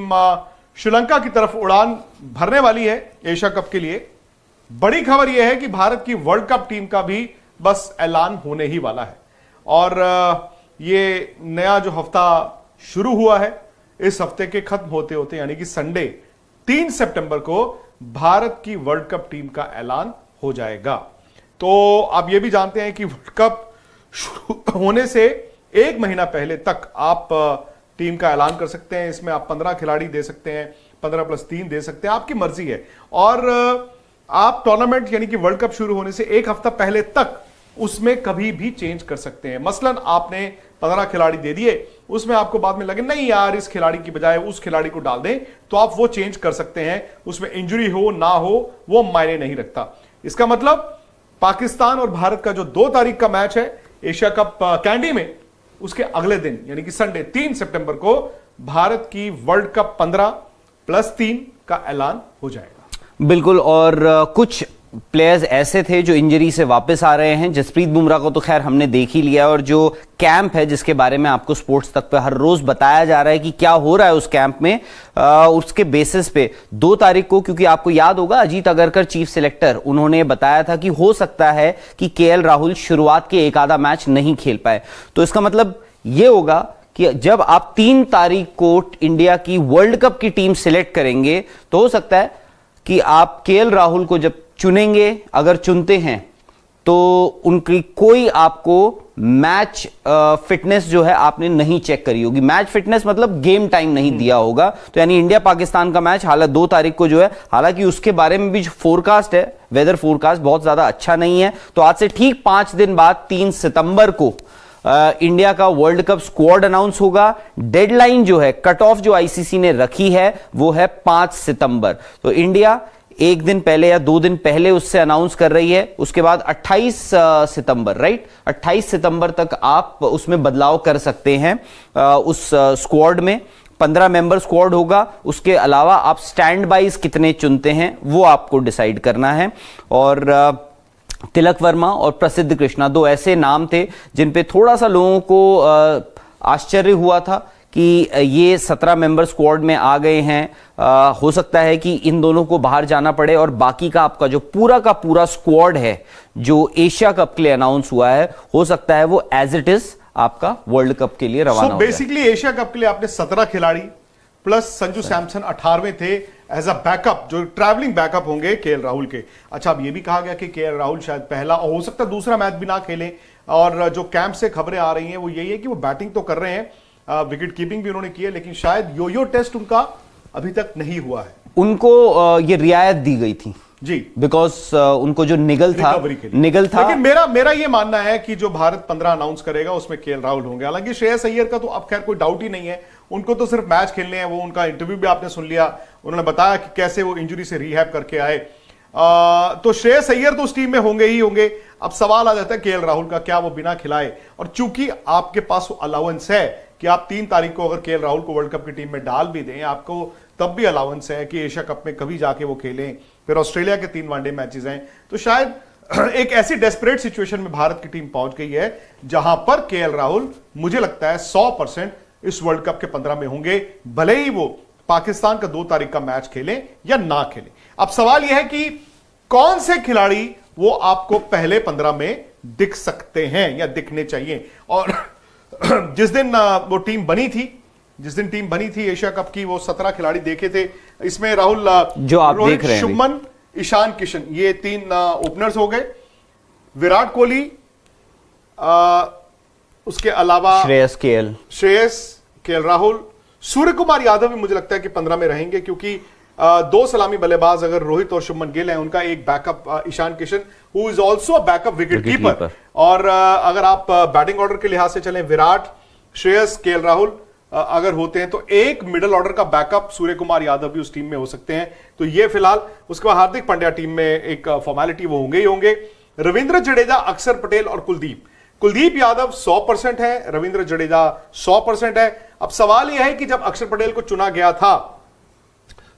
Team Sri Lanka की तरफ उड़ान भरने वाली है एशिया कप के लिए। बड़ी खबर यह है कि भारत की वर्ल्ड कप टीम का भी बस ऐलान होने ही वाला है। और ये नया जो हफ्ता शुरू हुआ है, इस हफ्ते के खत्म होते होते यानी कि संडे 3 सितंबर को भारत की वर्ल्ड कप टीम का ऐलान हो जाएगा। तो आप ये भी जानते हैं कि वर्ल्ड कप शुरू होने से 1 महीना पहले तक आप टीम का ऐलान कर सकते हैं। इसमें आप 15 खिलाड़ी दे सकते हैं, 15+3 दे सकते हैं, आपकी मर्जी है। और आप टूर्नामेंट यानी कि वर्ल्ड कप शुरू होने से 1 हफ्ता पहले तक उसमें कभी भी चेंज कर सकते हैं। मसलन आपने 15 खिलाड़ी दे दिए, उसमें आपको बाद में लगे नहीं यार इस खिलाड़ी की बजाय उस खिलाड़ी को डाल दें, तो आप वो चेंज कर सकते हैं। उसमें इंजरी हो ना हो वो मायने नहीं रखता। इसका मतलब पाकिस्तान और भारत का जो 2 तारीख का मैच है एशिया कप कैंडी में, उसके अगले दिन यानी कि संडे 3 सितंबर को भारत की वर्ल्ड कप 15+3 का ऐलान हो जाएगा। बिल्कुल। और कुछ प्लेयर्स ऐसे थे जो इंजरी से वापस आ रहे हैं। जसप्रीत बुमराह को तो खैर हमने देख ही लिया, और जो कैंप है जिसके बारे में आपको स्पोर्ट्स तक पे हर रोज बताया जा रहा है कि क्या हो रहा है उस कैंप में, उसके बेसिस पे 2 तारीख को, क्योंकि आपको याद होगा अजीत अगरकर चीफ सिलेक्टर, उन्होंने बताया था कि हो सकता है कि केएल राहुल शुरुआत के एक आधा मैच नहीं खेल पाए। तो इसका मतलब यह होगा कि जब आप 3 तारीख को इंडिया की वर्ल्ड कप की टीम सिलेक्ट करेंगे तो हो सकता है कि आप केएल राहुल को जब चुनेंगे, अगर चुनते हैं, तो उनकी कोई आपको मैच फिटनेस जो है आपने नहीं चेक करी होगी। मैच फिटनेस मतलब गेम टाइम नहीं दिया होगा। तो यानी इंडिया पाकिस्तान का मैच हालांकि 2 तारीख को जो है, हालांकि उसके बारे में भी जो फोरकास्ट है, वेदर फोरकास्ट बहुत ज्यादा अच्छा नहीं है। तो आज से ठीक 5 दिन बाद 3 सितंबर को इंडिया का वर्ल्ड कप स्क्वाड अनाउंस होगा। डेडलाइन जो है, कट ऑफ जो आईसीसी ने रखी है वो है 5 सितंबर। तो इंडिया 1 दिन पहले या 2 दिन पहले उससे अनाउंस कर रही है। उसके बाद 28 सितंबर, राइट, 28 सितंबर तक आप उसमें बदलाव कर सकते हैं। उस स्क्वाड में 15 मेंबर स्क्वाड होगा। उसके अलावा आप स्टैंड बाइज कितने चुनते हैं वो आपको डिसाइड करना है। और तिलक वर्मा और प्रसिद्ध कृष्णा 2 ऐसे नाम थे जिन पे थोड़ा सा लोगों को आश्चर्य हुआ था कि ये 17 मेंबर स्क्वाड में आ गए हैं। हो सकता है कि इन दोनों को बाहर जाना पड़े और बाकी का आपका जो पूरा का पूरा स्क्वाड है जो एशिया कप के लिए अनाउंस हुआ है, हो सकता है वो एज इट इज आपका वर्ल्ड कप के लिए रवाना हो जाए। बेसिकली एशिया कप के लिए आपने 17 खिलाड़ी प्लस संजू सैमसन 18वें थे एज अ बैकअप, जो ट्रैवलिंग बैकअप होंगे केएल राहुल के। अच्छा, अब ये भी कहा गया कि केएल राहुल शायद पहला और हो सकता है दूसरा मैच भी ना खेलें। और जो कैंप से खबरें आ रही हैं वो यही है कि वो बैटिंग तो कर रहे हैं, विकेट कीपिंग भी उन्होंने की है, लेकिन शायद यो टेस्ट उनका अभी तक नहीं हुआ है। उनको ये रियायत दी गई थी जी, बिकॉज उनको जो निगल था। लेकिन मेरा ये मानना है कि जो भारत 15 अनाउंस करेगा उसमें केएल राहुल होंगे। हालांकि श्रेयस अय्यर का तो अब खैर कोई डाउट ही नहीं है, उनको तो सिर्फ मैच खेलने हैं। वो उनका इंटरव्यू भी आपने सुन लिया, उन्होंने बताया कि कैसे वो इंजरी से रिहैब करके आए। तो श्रेयस अय्यर तो उस टीम में होंगे ही होंगे। अब सवाल आ जाता है केएल राहुल का, क्या वो बिना खिलाए, और चूंकि आपके पास वो अलाउंस है कि आप 3 तारीख को अगर केएल राहुल को वर्ल्ड कप की टीम में डाल भी दें, आपको तब भी अलाउंस है कि एशिया कप में कभी जाके वो खेलें। फिर ऑस्ट्रेलिया के 3 वनडे मैचेस हैं। तो शायद एक ऐसी डेस्परेट सिचुएशन में भारत की टीम पहुंच गई है जहां पर केएल राहुल मुझे लगता है 100% इस वर्ल्ड कप के 15 में होंगे, भले ही वो पाकिस्तान का 2 तारीख का मैच खेलें या ना खेलें। अब सवाल यह है कि कौन से खिलाड़ी वो आपको पहले 15 में दिख सकते हैं या दिखने चाहिए। और जिस दिन वो टीम बनी थी एशिया कप की, वो 17 खिलाड़ी देखे थे। इसमें राहुल, जो आप देख रहे हैं, शुभमन, ईशान किशन, ये 3 ओपनर्स हो गए। विराट कोहली, उसके अलावा श्रेयस केएल राहुल, सूर्य कुमार यादव भी मुझे लगता है कि 15 में रहेंगे, क्योंकि 2 सलामी बल्लेबाज अगर रोहित और शुभमन गिल हैं, उनका एक backup Ishan Kishan who is also a backup wicket keeper. और अगर आप बैटिंग ऑर्डर के लिहाज से चलें, विराट, श्रेयस, केएल राहुल अगर होते हैं, तो एक मिडिल ऑर्डर का बैकअप सूर्य कुमार यादव भी उस टीम में हो सकते हैं। तो ये फिलहाल, उसके बाद हार्दिक पांड्या टीम में एक फॉर्मेलिटी वो होंगे ही होंगे। रविंद्र जडेजा, अक्षर पटेल और कुलदीप यादव 100% है, रविंद्र जडेजा 100% है। अब सवाल यह है कि जब अक्षर पटेल को चुना गया था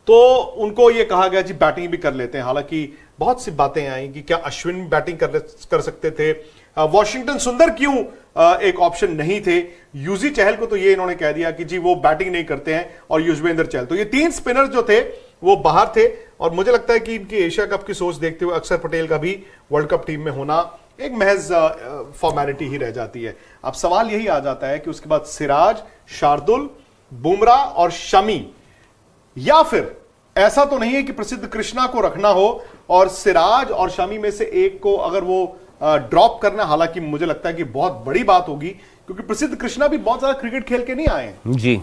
तो उनको यह कहा गया जी बैटिंग भी कर लेते हैं। हालांकि बहुत सी बातें आई कि क्या अश्विन बैटिंग कर सकते थे, वॉशिंगटन सुंदर क्यों एक ऑप्शन नहीं थे। यूजी चहल को तो ये इन्होंने कह दिया कि जी वो बैटिंग नहीं करते हैं, और युजवेंद्र चहल, तो ये 3 स्पिनर जो थे वो बाहर थे। और मुझे लगता है कि इनकी एशिया कप की सोच देखते हुए अक्षर पटेल का भी वर्ल्ड कप टीम में होना एक महज फॉर्मेलिटी ही रह जाती है। अब सवाल यही आ जाता है कि उसके बाद सिराज, शार्दुल, बुमराह और शमी, या फिर ऐसा तो नहीं है कि प्रसिद्ध कृष्णा को रखना हो और सिराज और शमी में से एक को अगर वो ड्रॉप करना, हालांकि मुझे लगता है कि बहुत बड़ी बात होगी क्योंकि प्रसिद्ध कृष्णा भी बहुत ज्यादा क्रिकेट खेल के नहीं आए हैं जी।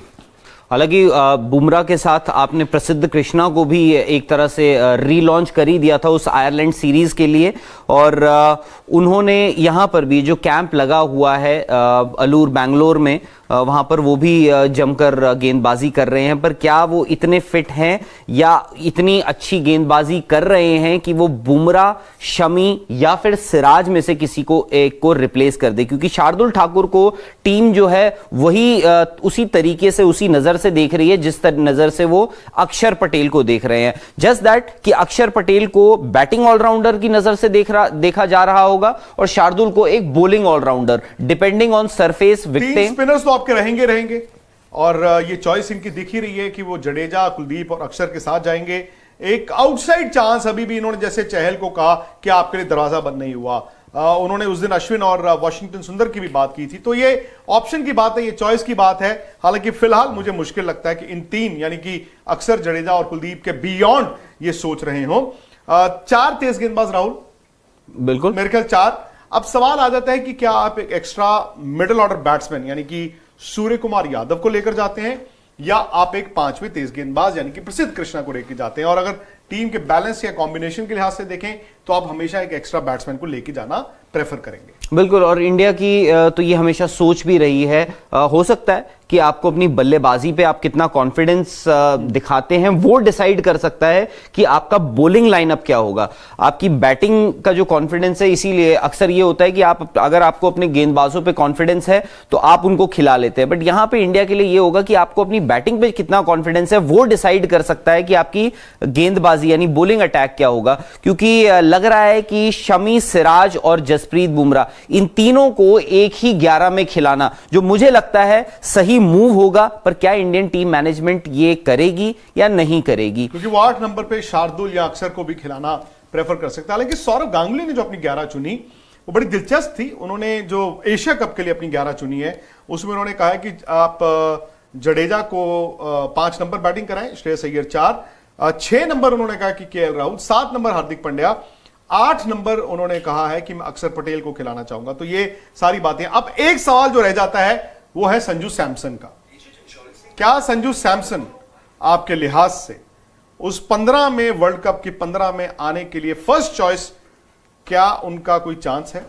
हालांकि बुमराह के साथ आपने प्रसिद्ध कृष्णा को भी एक तरह से रीलॉन्च कर ही दिया था उस आयरलैंड सीरीज के लिए, और उन्होंने यहां पर भी जो कैंप लगा हुआ है अलूर बैंगलोर में, वहां पर वो भी जमकर गेंदबाजी कर रहे हैं। पर क्या वो इतने फिट हैं या इतनी अच्छी गेंदबाजी कर रहे हैं कि वो बुमराह, शमी या फिर सिराज में से किसी को एक को रिप्लेस कर दे? क्योंकि शार्दुल ठाकुर को टीम जो है वही उसी तरीके से, उसी नजर से देख रही है जिस नजर से वो अक्षर पटेल को देख रहे हैं। जस्ट दैट कि अक्षर पटेल को बैटिंग ऑलराउंडर की नजर से देखा जा रहा होगा और शार्दुल को एक bowling allrounder, depending on surface विकेटें। स्पिनर्स तो आपके रहेंगे और ये चॉइस इनकी दिख ही रही है कि वो जडेजा, कुलदीप और अक्षर के साथ जाएंगे। एक आउटसाइड चांस अभी भी, इन्होंने जैसे चहल को कहा कि आपके लिए दरवाजा बंद नहीं हुआ, उन्होंने उस दिन अश्विन और वाशिंगटन सुंदर की भी बात की थी। तो ये ऑप्शन की बात है, ये चॉइस की बात है। हालांकि फिलहाल मुझे मुश्किल लगता है कि इन 3 यानी कि अक्षर, जडेजा और कुलदीप के बियॉन्ड ये सोच रहे हो। 4 तेज गेंदबाज राहुल, बिल्कुल मेरे ख्याल 4। अब सवाल आ जाता है कि क्या आप एक एक्स्ट्रा मिडिल ऑर्डर बैट्समैन यानी कि सूर्य कुमार यादव को लेकर जाते हैं, या आप एक 5वें तेज गेंदबाज यानी कि प्रसिद्ध कृष्णा को लेकर जाते हैं? और अगर टीम के बैलेंस या कॉम्बिनेशन के लिहाज से देखें तो आप हमेशा एक एक्स्ट्रा बैट्समैन को लेकर जाना प्रेफर करेंगे। बिल्कुल, और इंडिया की तो ये हमेशा सोच भी रही है। हो सकता है कि आपको अपनी बल्लेबाजी पे आप कितना कॉन्फिडेंस दिखाते हैं वो डिसाइड कर सकता है कि आपका बॉलिंग लाइनअप क्या होगा। आपकी बैटिंग का जो कॉन्फिडेंस है, इसीलिए अक्सर ये होता है कि आप, अगर आपको अपने गेंदबाजों पे कॉन्फिडेंस है तो आप उनको खिला लेते हैं। बट यहां पे इंडिया के लिए ये होगा कि आपको अपनी बैटिंग पे कितना कॉन्फिडेंस है वो डिसाइड कर सकता है कि आपकी गेंदबाजी यानी बॉलिंग अटैक क्या होगा। क्योंकि लग रहा है कि शमी, सिराज और जसप्रीत बुमराह, इन तीनों को एक ही 11 में खिलाना, जो मुझे लगता है सही मूव होगा। पर क्या इंडियन टीम मैनेजमेंट ये करेगी या नहीं करेगी? क्योंकि वो 8 नंबर पे शार्दुल या अक्षर को भी खिलाना प्रेफर कर सकता है। हालांकि सौरव गांगुली ने जो अपनी 11 चुनी वो बड़ी दिलचस्प थी। उन्होंने जो एशिया कप के लिए अपनी 11 चुनी है उसमें उन्होंने कहा है कि आप जडेजा को 5 नंबर बैटिंग कराएं, श्रेयस अय्यर 4, 6 नंबर उन्होंने कहा कि KL Rahul, 7 number Hardik Pandya, 8 number उन्होंने कहा है कि मैं अक्षर पटेल को खिलाना चाहूंगा। तो ये सारी बातें। अब एक सवाल जो रह जाता है वो है संजू सैमसन का। क्या संजू सैमसन आपके लिहाज से उस 15 में, वर्ल्ड कप की 15 में आने के लिए फर्स्ट चॉइस, क्या उनका कोई चांस है?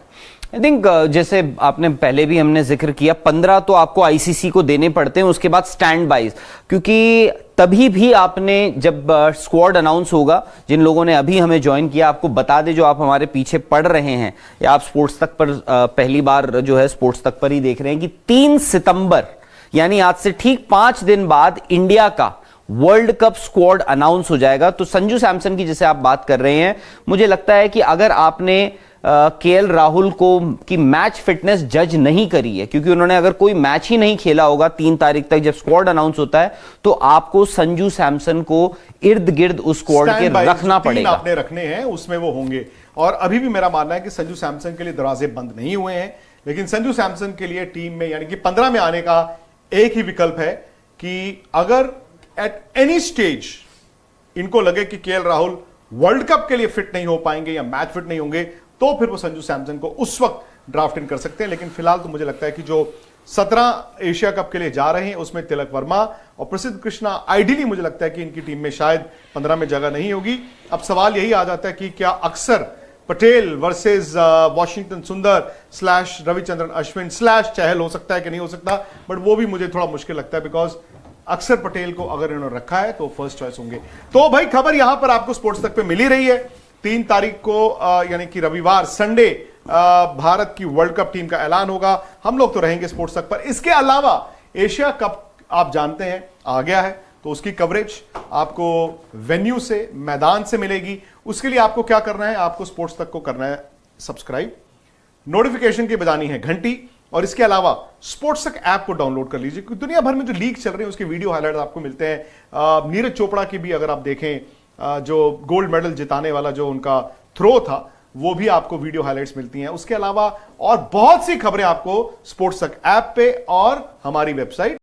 आई थिंक जैसे आपने पहले भी हमने जिक्र किया, 15 तो आपको आईसीसी को देने पड़ते हैं, उसके बाद स्टैंड बाइज, क्योंकि तभी भी आपने, जब स्क्वाड अनाउंस होगा, जिन लोगों ने अभी हमें ज्वाइन किया, आपको बता दे, जो आप हमारे पीछे पढ़ रहे हैं या आप स्पोर्ट्स तक पर पहली बार जो है स्पोर्ट्स तक पर ही देख रहे हैं, कि 3 सितंबर यानी आज से ठीक 5 दिन बाद इंडिया का वर्ल्ड कप स्क्वाड अनाउंस हो जाएगा। तो संजू सैमसन की जैसे आप बात कर रहे हैं, मुझे लगता है कि अगर आपने केएल राहुल को की मैच फिटनेस जज नहीं करी है, क्योंकि उन्होंने अगर कोई मैच ही नहीं खेला होगा 3 तारीख तक जब स्क्वाड अनाउंस होता है, तो आपको संजू सैमसन को इर्द गिर्द उस स्क्वाड के रखना पड़ेगा। आपने रखने हैं, उसमें वो होंगे। और अभी भी मेरा मानना है कि संजू सैमसन के लिए दरवाजे बंद नहीं हुए हैं, लेकिन संजू सैमसन के लिए टीम में यानी कि 15 में आने का एक ही विकल्प है कि अगर एट एनी स्टेज इनको लगे कि केएल राहुल वर्ल्ड कप के लिए फिट नहीं हो पाएंगे या मैच फिट नहीं होंगे, तो फिर वो संजू सैमसन को उस वक्त ड्राफ्ट इन कर सकते हैं। लेकिन फिलहाल तो मुझे लगता है कि जो 17 एशिया कप के लिए जा रहे हैं उसमें तिलक वर्मा और प्रसिद्ध कृष्णा, आइडियली मुझे लगता है कि इनकी टीम में शायद 15 में जगह नहीं होगी। अब सवाल यही आ जाता है कि क्या अक्षर पटेल वर्सेस वाशिंगटन सुंदर स्लैश रविचंद्रन अश्विन स्लैश चहल हो सकता है कि नहीं हो सकता, बट वो भी मुझे थोड़ा मुश्किल लगता है, बिकॉज अक्षर पटेल को अगर इन्होंने रखा है तो फर्स्ट चॉइस होंगे। तो भाई खबर यहां पर आपको स्पोर्ट्स तक पे मिल ही रही है। 3 तारीख को यानी कि रविवार, संडे, भारत की वर्ल्ड कप टीम का ऐलान होगा। हम लोग तो रहेंगे स्पोर्ट्स तक पर। इसके अलावा एशिया कप आप जानते हैं आ गया है, तो उसकी कवरेज आपको वेन्यू से, मैदान से मिलेगी। उसके लिए आपको क्या करना है, आपको स्पोर्ट्स तक को करना है सब्सक्राइब, नोटिफिकेशन की बजानी है घंटी, और इसके अलावा स्पोर्ट्स तक ऐप को डाउनलोड कर लीजिए, क्योंकि दुनिया भर में जो लीग चल रहे हैं उसके वीडियो हाइलाइट आपको मिलते हैं। नीरज चोपड़ा की भी अगर आप देखें, जो गोल्ड मेडल जिताने वाला जो उनका थ्रो था, वो भी आपको वीडियो हाइलाइट्स मिलती हैं। उसके अलावा और बहुत सी खबरें आपको स्पोर्ट्स तक ऐप पे और हमारी वेबसाइट